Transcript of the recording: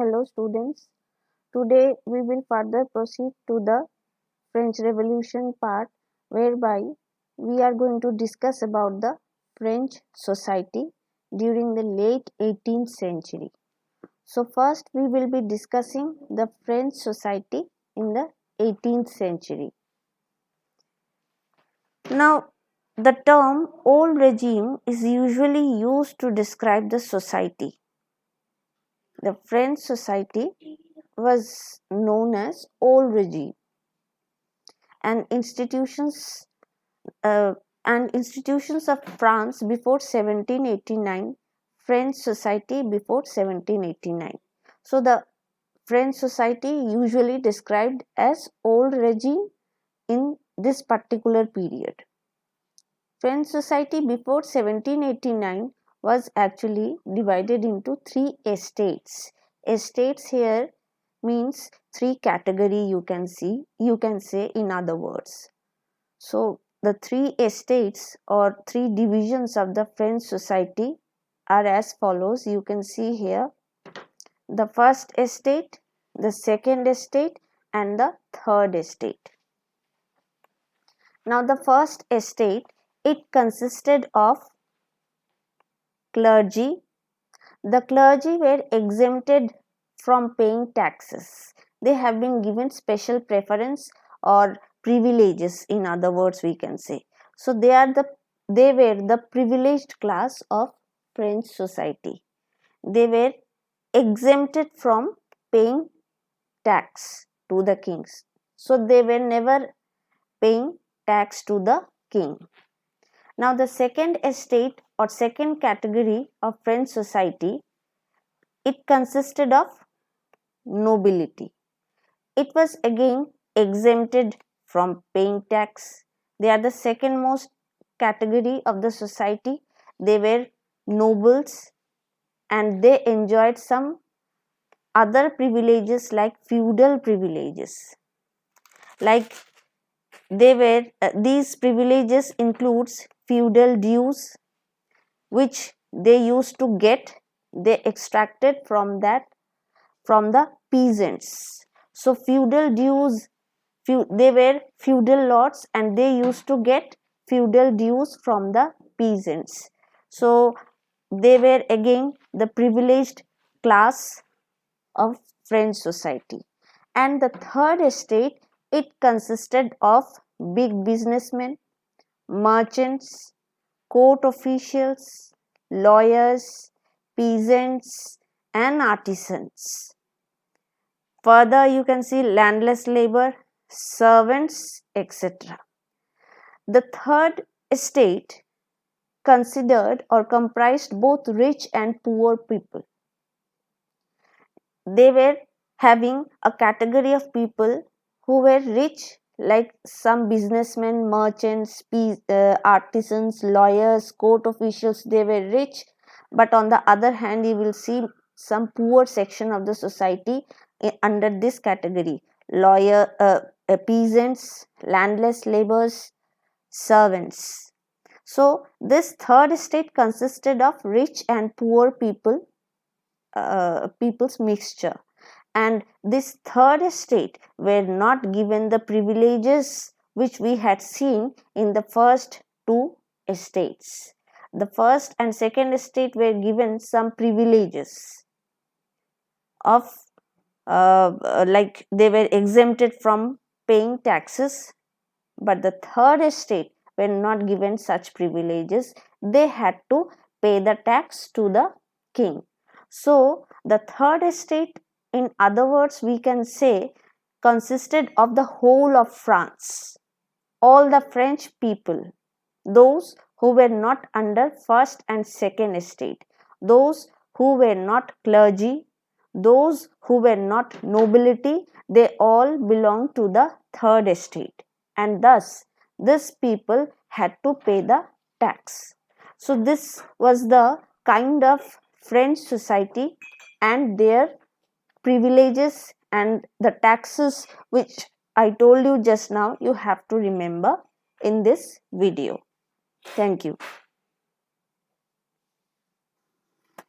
Hello students, today we will further proceed to the French Revolution part whereby we are going to discuss about the French society during the late 18th century. So first we will be discussing the French society in the 18th century. Now the term old regime is usually used to describe the society. The French society was known as old regime, and institutions uh, of France before 1789, French society before 1789. So the French society usually described as old regime in this particular period. French society before 1789 was actually divided into three estates. Estates here means three category, you can say in other words. So the three estates or three divisions of the French society are as follows. You can see here the first estate, the second estate and the third estate. Now the first estate, it consisted of clergy. The clergy were exempted from paying taxes. They have been given special preference or privileges, in other words we can say. So they were the privileged class of French society. They were exempted from paying tax to the kings. So they were never paying tax to the king. Now the second estate or second category of French society, it consisted of nobility. It was again exempted from paying tax. They are the second most category of the society. They were nobles and they enjoyed some other privileges like feudal privileges. Like these privileges includes feudal dues, which they used to get, they extracted from the peasants. So feudal dues, they were feudal lords and they used to get feudal dues from the peasants. So they were again the privileged class of French society. And the third estate, it consisted of big businessmen, merchants, court officials, lawyers, peasants and artisans. Further, you can see landless labor, servants, etc. The third estate considered or comprised both rich and poor people. They were having a category of people who were rich, like some businessmen, merchants, artisans, lawyers, court officials. They were rich, but on the other hand you will see some poor section of the society under this category: peasants, landless laborers, servants. So this third estate consisted of rich and poor people's mixture, and this third estate were not given the privileges which we had seen in the first two estates. The first and second estate were given some privileges of like they were exempted from paying taxes, but the third estate were not given such privileges. They had to pay the tax to the king. So the third estate, in other words we can say, consisted of the whole of France, all the French people, those who were not under first and second estate, those who were not clergy, those who were not nobility, they all belonged to the third estate, and thus these people had to pay the tax. So this was the kind of French society and their privileges and the taxes which I told you just now. You have to remember in this video. Thank you.